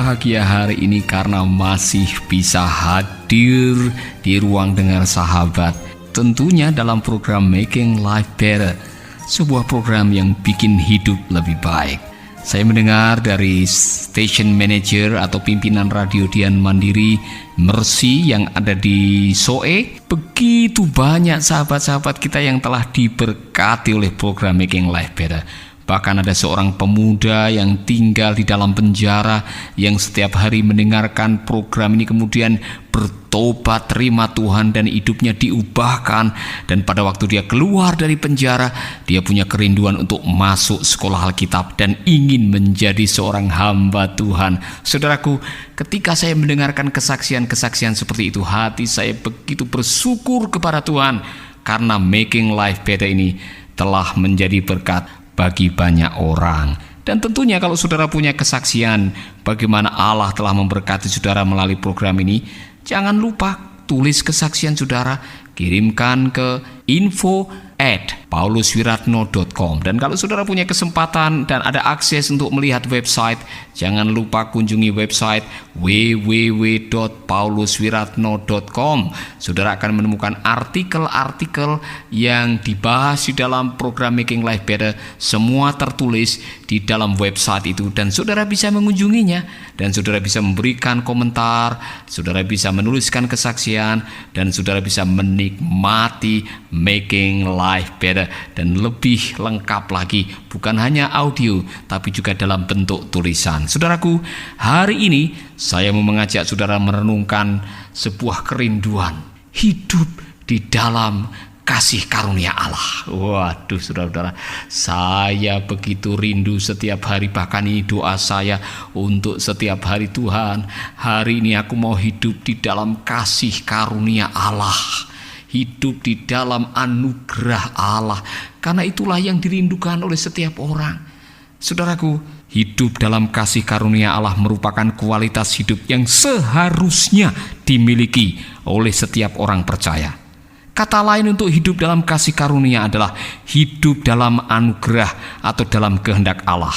berbahagia hari ini karena masih bisa hadir di ruang dengar sahabat. Tentunya dalam program Making Life Better, sebuah program yang bikin hidup lebih baik. Saya mendengar dari station manager atau pimpinan radio Dian Mandiri Mercy yang ada di Soe, begitu banyak sahabat-sahabat kita yang telah diberkati oleh program Making Life Better. Bahkan ada seorang pemuda yang tinggal di dalam penjara yang setiap hari mendengarkan program ini kemudian bertobat, terima Tuhan dan hidupnya diubahkan. Dan pada waktu dia keluar dari penjara, dia punya kerinduan untuk masuk sekolah Alkitab dan ingin menjadi seorang hamba Tuhan. Saudaraku, ketika saya mendengarkan kesaksian-kesaksian seperti itu, hati saya begitu bersyukur kepada Tuhan karena Making Life Better ini telah menjadi berkat bagi banyak orang. Dan tentunya kalau saudara punya kesaksian bagaimana Allah telah memberkati saudara melalui program ini, jangan lupa tulis kesaksian saudara, kirimkan ke info@pauluswiratno.com. Dan kalau saudara punya kesempatan dan ada akses untuk melihat website, jangan lupa kunjungi website www.pauluswiratno.com. Saudara akan menemukan artikel-artikel yang dibahas di dalam program Making Life Better, semua tertulis di dalam website itu, dan saudara bisa mengunjunginya, dan saudara bisa memberikan komentar, saudara bisa menuliskan kesaksian, dan saudara bisa menikmati Making Life Better dan lebih lengkap lagi, bukan hanya audio tapi juga dalam bentuk tulisan. Saudaraku, hari ini saya mau mengajak saudara merenungkan sebuah kerinduan hidup di dalam kasih karunia Allah. Waduh, saudara-saudara, saya begitu rindu setiap hari, bahkan ini doa saya untuk setiap hari. Tuhan, hari ini aku mau hidup di dalam kasih karunia Allah, hidup di dalam anugerah Allah, karena itulah yang dirindukan oleh setiap orang. Saudaraku, hidup dalam kasih karunia Allah merupakan kualitas hidup yang seharusnya dimiliki oleh setiap orang percaya. Kata lain untuk hidup dalam kasih karunia adalah hidup dalam anugerah atau dalam kehendak Allah.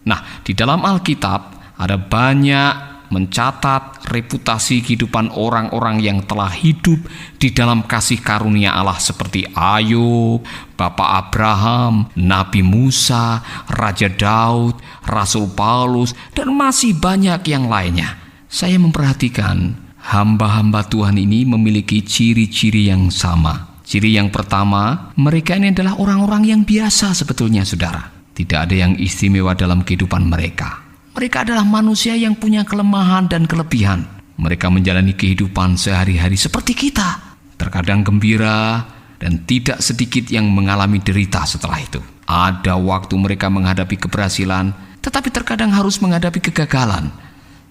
Nah, di dalam Alkitab ada banyak mencatat reputasi kehidupan orang-orang yang telah hidup di dalam kasih karunia Allah seperti Ayub, Bapak Abraham, Nabi Musa, Raja Daud, Rasul Paulus, dan masih banyak yang lainnya. Saya memperhatikan hamba-hamba Tuhan ini memiliki ciri-ciri yang sama. Ciri yang pertama, mereka ini adalah orang-orang yang biasa sebetulnya, saudara. Tidak ada yang istimewa dalam kehidupan mereka. Mereka adalah manusia yang punya kelemahan dan kelebihan. Mereka menjalani kehidupan sehari-hari seperti kita. Terkadang gembira dan tidak sedikit yang mengalami derita setelah itu. Ada waktu mereka menghadapi keberhasilan, tetapi terkadang harus menghadapi kegagalan.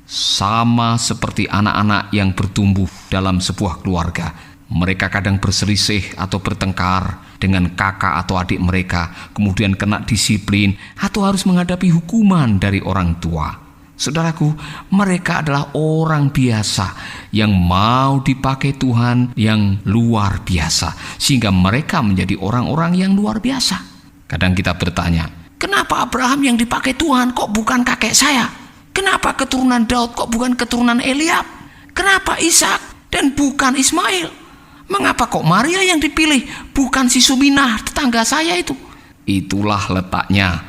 Sama seperti anak-anak yang bertumbuh dalam sebuah keluarga. Mereka kadang berselisih atau bertengkar dengan kakak atau adik mereka, kemudian kena disiplin atau harus menghadapi hukuman dari orang tua. Saudaraku, mereka adalah orang biasa yang mau dipakai Tuhan yang luar biasa, sehingga mereka menjadi orang-orang yang luar biasa. Kadang kita bertanya, kenapa Abraham yang dipakai Tuhan kok bukan kakek saya? Kenapa keturunan Daud kok bukan keturunan Eliab? Kenapa Ishak dan bukan Ismail? Mengapa kok Maria yang dipilih bukan si Suminah tetangga saya itu? Itulah letaknya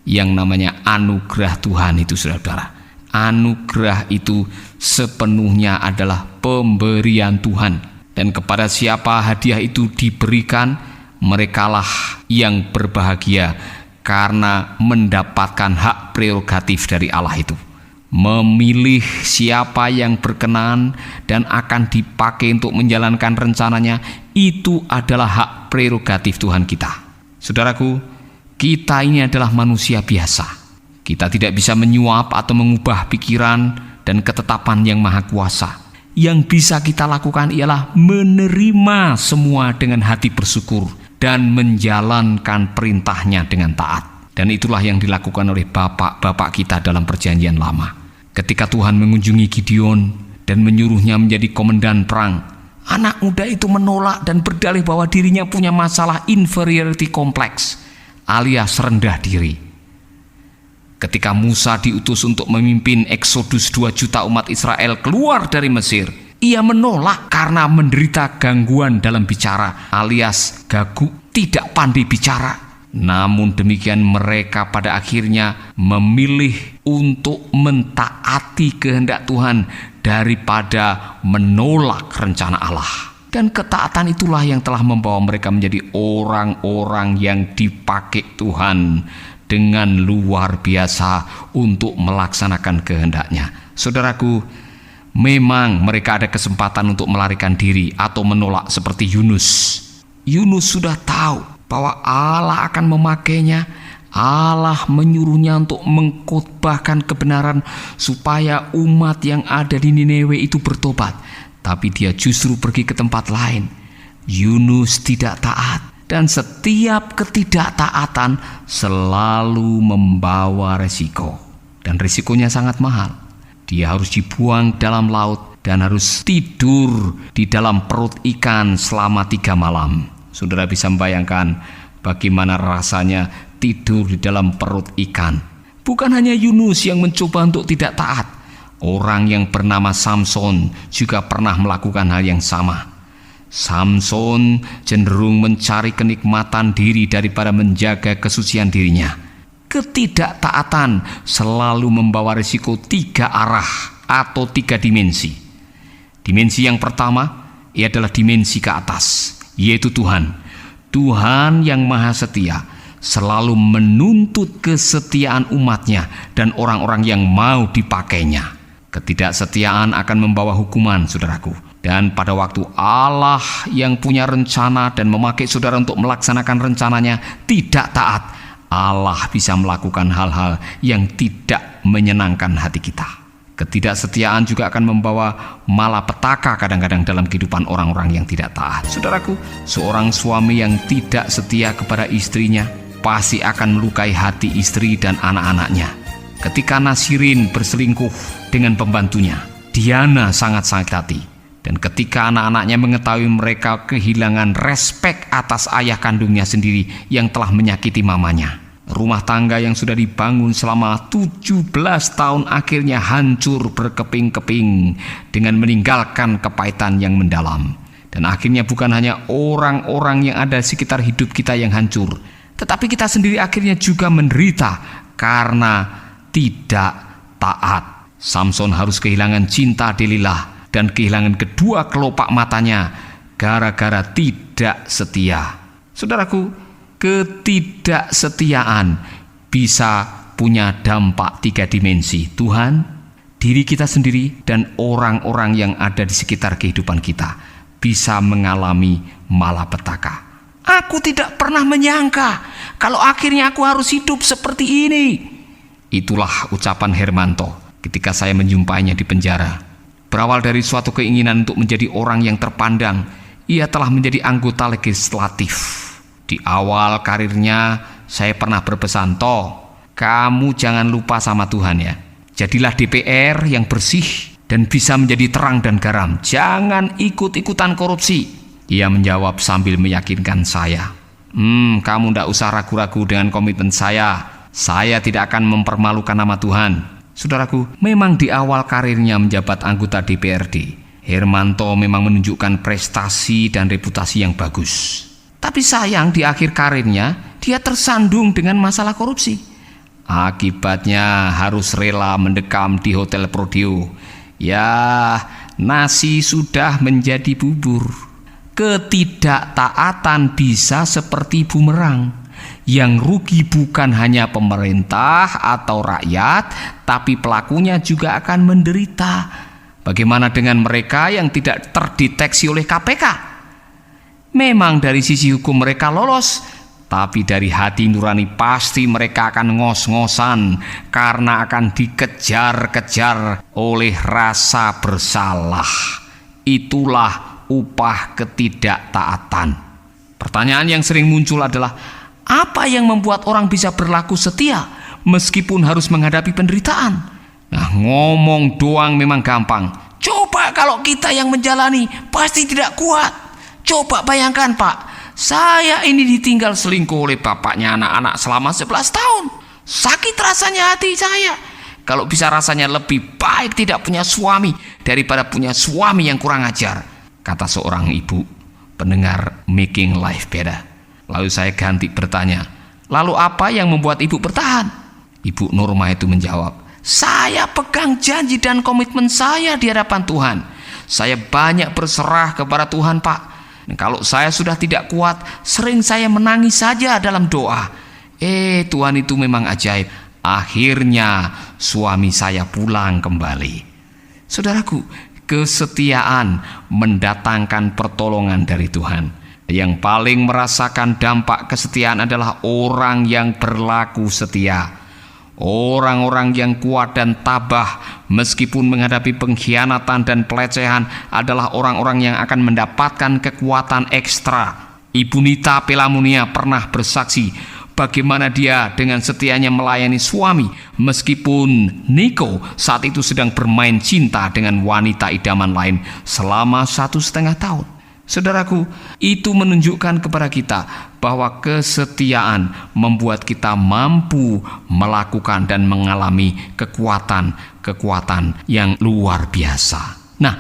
yang namanya anugerah Tuhan itu, saudara. Anugerah itu sepenuhnya adalah pemberian Tuhan. Dan kepada siapa hadiah itu diberikan, merekalah yang berbahagia karena mendapatkan hak prerogatif dari Allah itu. Memilih siapa yang berkenan dan akan dipakai untuk menjalankan rencananya, itu adalah hak prerogatif Tuhan kita. Saudaraku, kita ini adalah manusia biasa. Kita tidak bisa menyuap atau mengubah pikiran dan ketetapan yang maha kuasa. Yang bisa kita lakukan ialah menerima semua dengan hati bersyukur dan menjalankan perintahnya dengan taat. Dan itulah yang dilakukan oleh bapak-bapak kita dalam perjanjian lama. Ketika Tuhan mengunjungi Gideon dan menyuruhnya menjadi komandan perang, anak muda itu menolak dan berdalih bahwa dirinya punya masalah inferiority complex alias rendah diri. Ketika Musa diutus untuk memimpin eksodus 2 juta umat Israel keluar dari Mesir, ia menolak karena menderita gangguan dalam bicara alias gagu, tidak pandai bicara. Namun demikian mereka pada akhirnya memilih untuk mentaati kehendak Tuhan daripada menolak rencana Allah. Dan ketaatan itulah yang telah membawa mereka menjadi orang-orang yang dipakai Tuhan dengan luar biasa untuk melaksanakan kehendaknya. Saudaraku, memang mereka ada kesempatan untuk melarikan diri atau menolak seperti Yunus. Yunus sudah tahu bahwa Allah akan memakainya. Allah menyuruhnya untuk mengkhotbahkan kebenaran supaya umat yang ada di Niniwe itu bertobat. Tapi dia justru pergi ke tempat lain. Yunus tidak taat. Dan setiap ketidaktaatan selalu membawa resiko. Dan resikonya sangat mahal. Dia harus dibuang dalam laut dan harus tidur di dalam perut ikan selama 3 malam. Saudara bisa membayangkan bagaimana rasanya tidur di dalam perut ikan. Bukan hanya Yunus yang mencoba untuk tidak taat. Orang yang bernama Samson juga pernah melakukan hal yang sama. Samson cenderung mencari kenikmatan diri daripada menjaga kesucian dirinya. Ketidaktaatan selalu membawa risiko 3 arah atau 3 dimensi. Dimensi yang pertama adalah dimensi ke atas, yaitu Tuhan. Tuhan yang maha setia selalu menuntut kesetiaan umatnya dan orang-orang yang mau dipakainya. Ketidaksetiaan akan membawa hukuman, saudaraku. Dan pada waktu Allah yang punya rencana dan memakai saudara untuk melaksanakan rencananya tidak taat, Allah bisa melakukan hal-hal yang tidak menyenangkan hati kita. Ketidaksetiaan juga akan membawa malapetaka kadang-kadang dalam kehidupan orang-orang yang tidak taat. Saudaraku, seorang suami yang tidak setia kepada istrinya pasti akan melukai hati istri dan anak-anaknya. Ketika Nasirin berselingkuh dengan pembantunya, Diana sangat sakit hati. Dan ketika anak-anaknya mengetahui mereka kehilangan respek atas ayah kandungnya sendiri yang telah menyakiti mamanya, rumah tangga yang sudah dibangun selama 17 tahun akhirnya hancur berkeping-keping dengan meninggalkan kepahitan yang mendalam. Dan akhirnya bukan hanya orang-orang yang ada di sekitar hidup kita yang hancur, tetapi kita sendiri akhirnya juga menderita karena tidak taat. Samson harus kehilangan cinta Delilah dan kehilangan kedua kelopak matanya gara-gara tidak setia. Saudaraku, ketidaksetiaan bisa punya dampak 3 dimensi. Tuhan, diri kita sendiri, dan orang-orang yang ada di sekitar kehidupan kita bisa mengalami malapetaka. Aku tidak pernah menyangka kalau akhirnya aku harus hidup seperti ini. Itulah ucapan Hermanto ketika saya menjumpainya di penjara. Berawal dari suatu keinginan untuk menjadi orang yang terpandang, ia telah menjadi anggota legislatif. Di awal karirnya, saya pernah berpesan, kamu jangan lupa sama Tuhan ya. Jadilah DPR yang bersih dan bisa menjadi terang dan garam. Jangan ikut-ikutan korupsi. Ia menjawab sambil meyakinkan saya. Kamu tidak usah ragu-ragu dengan komitmen saya. Saya tidak akan mempermalukan nama Tuhan. Saudaraku, memang di awal karirnya menjabat anggota DPRD, Hermanto memang menunjukkan prestasi dan reputasi yang bagus. Tapi sayang di akhir karirnya, dia tersandung dengan masalah korupsi. Akibatnya harus rela mendekam di Hotel Prodeo. Ya, nasi sudah menjadi bubur. Ketidaktaatan bisa seperti bumerang. Yang rugi bukan hanya pemerintah atau rakyat, tapi pelakunya juga akan menderita. Bagaimana dengan mereka yang tidak terdeteksi oleh KPK? Memang dari sisi hukum mereka lolos, tapi dari hati nurani pasti mereka akan ngos-ngosan karena akan dikejar-kejar oleh rasa bersalah. Itulah upah ketidaktaatan. Pertanyaan yang sering muncul adalah, apa yang membuat orang bisa berlaku setia meskipun harus menghadapi penderitaan? Nah, ngomong doang memang gampang. Coba kalau kita yang menjalani pasti tidak kuat. Coba bayangkan Pak, saya ini ditinggal selingkuh oleh bapaknya anak-anak selama 11 tahun. Sakit rasanya hati saya. Kalau bisa rasanya lebih baik tidak punya suami daripada punya suami yang kurang ajar, kata seorang ibu pendengar Making Life Better. Lalu saya ganti bertanya, lalu apa yang membuat ibu bertahan? Ibu Norma itu menjawab, saya pegang janji dan komitmen saya di hadapan Tuhan. Saya banyak berserah kepada Tuhan, Pak. Kalau saya sudah tidak kuat, sering saya menangis saja dalam doa. Tuhan itu memang ajaib. Akhirnya suami saya pulang kembali. Saudaraku, kesetiaan mendatangkan pertolongan dari Tuhan. Yang paling merasakan dampak kesetiaan adalah orang yang berlaku setia. Orang-orang yang kuat dan tabah meskipun menghadapi pengkhianatan dan pelecehan adalah orang-orang yang akan mendapatkan kekuatan ekstra. Ibu Nita Pelamunia pernah bersaksi bagaimana dia dengan setianya melayani suami meskipun Niko saat itu sedang bermain cinta dengan wanita idaman lain selama 1,5 tahun. Saudaraku, itu menunjukkan kepada kita bahwa kesetiaan membuat kita mampu melakukan dan mengalami kekuatan yang luar biasa. Nah,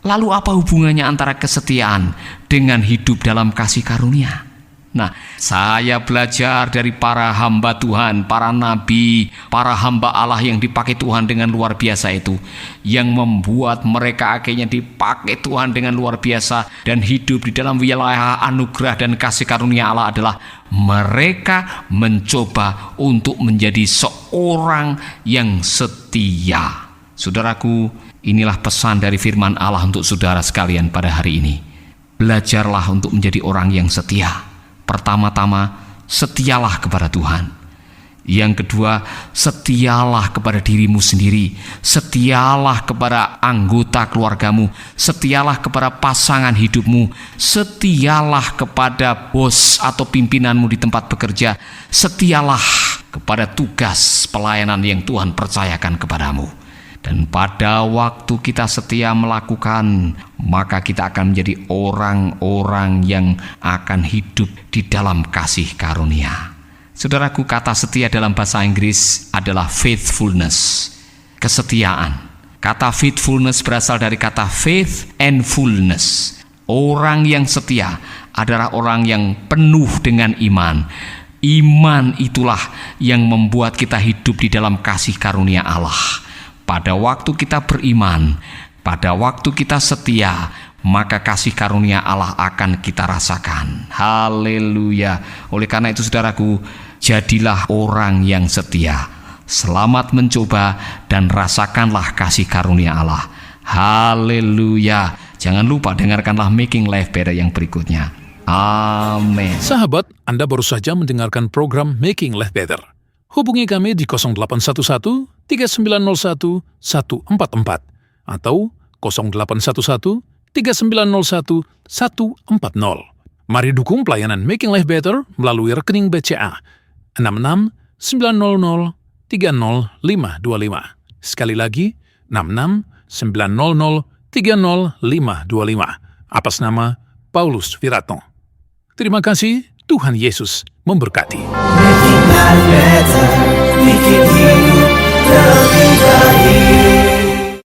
lalu apa hubungannya antara kesetiaan dengan hidup dalam kasih karunia? Nah, saya belajar dari para hamba Tuhan, para nabi, para hamba Allah yang dipakai Tuhan dengan luar biasa itu, yang membuat mereka akhirnya dipakai Tuhan dengan luar biasa dan hidup di dalam wilayah anugerah dan kasih karunia Allah adalah mereka mencoba untuk menjadi seorang yang setia. Saudaraku, inilah pesan dari firman Allah untuk saudara sekalian pada hari ini. Belajarlah untuk menjadi orang yang setia. Pertama-tama, setialah kepada Tuhan. Yang kedua, setialah kepada dirimu sendiri. Setialah kepada anggota keluargamu. Setialah kepada pasangan hidupmu. Setialah kepada bos atau pimpinanmu di tempat bekerja. Setialah kepada tugas pelayanan yang Tuhan percayakan kepadamu. Dan pada waktu kita setia melakukan, maka kita akan menjadi orang-orang yang akan hidup di dalam kasih karunia. Saudaraku, kata setia dalam bahasa Inggris adalah faithfulness, kesetiaan. Kata faithfulness berasal dari kata faith and fullness. Orang yang setia adalah orang yang penuh dengan iman. Iman itulah yang membuat kita hidup di dalam kasih karunia Allah. Pada waktu kita beriman, pada waktu kita setia, maka kasih karunia Allah akan kita rasakan. Haleluya. Oleh karena itu saudaraku, jadilah orang yang setia. Selamat mencoba dan rasakanlah kasih karunia Allah. Haleluya. Jangan lupa dengarkanlah Making Life Better yang berikutnya. Amin. Sahabat, Anda baru saja mendengarkan program Making Life Better. Hubungi kami di 0811-3901-144 atau 0811-3901-140. Mari dukung pelayanan Making Life Better melalui rekening BCA 6690300525. Sekali lagi, 6690300525. Atas nama Paulus Wiratno. Terima kasih, Tuhan Yesus memberkati. Making life better, bikin hidup lebih baik.